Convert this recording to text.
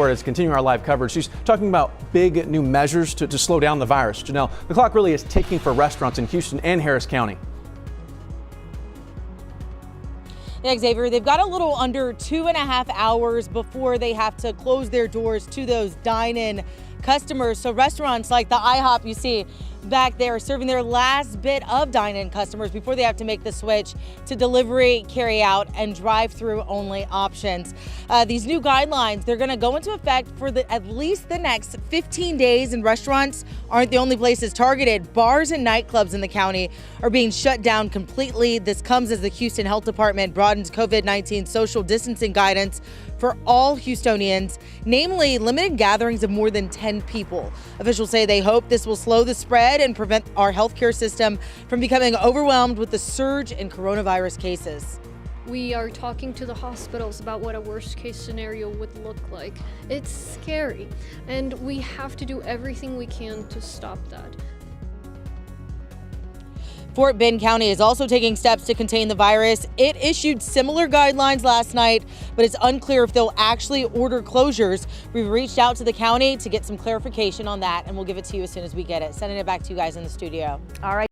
Is continuing our live coverage. She's talking about big new measures to slow down the virus. Janelle, the clock really is ticking for restaurants in Houston and Harris County. Yeah, Xavier, they've got a little under 2.5 hours before they have to close their doors to those dine-in customers. So restaurants like the IHOP you see back there serving their last bit of dine-in customers before they have to make the switch to delivery, carry out, and drive-through only options. These new guidelines, they're going to go into effect for at least the next 15 days, and restaurants aren't the only places targeted. Bars and nightclubs in the county are being shut down completely. This comes as the Houston Health Department broadens COVID-19 social distancing guidance for all Houstonians, namely limited gatherings of more than 10 people. Officials say they hope this will slow the spread and prevent our healthcare system from becoming overwhelmed with the surge in coronavirus cases. We are talking to the hospitals about what a worst case scenario would look like. It's scary, and we have to do everything we can to stop that. Fort Bend County is also taking steps to contain the virus. It issued similar guidelines last night, but it's unclear if they'll actually order closures. We've reached out to the county to get some clarification on that, and we'll give it to you as soon as we get it. Sending it back to you guys in the studio. All right.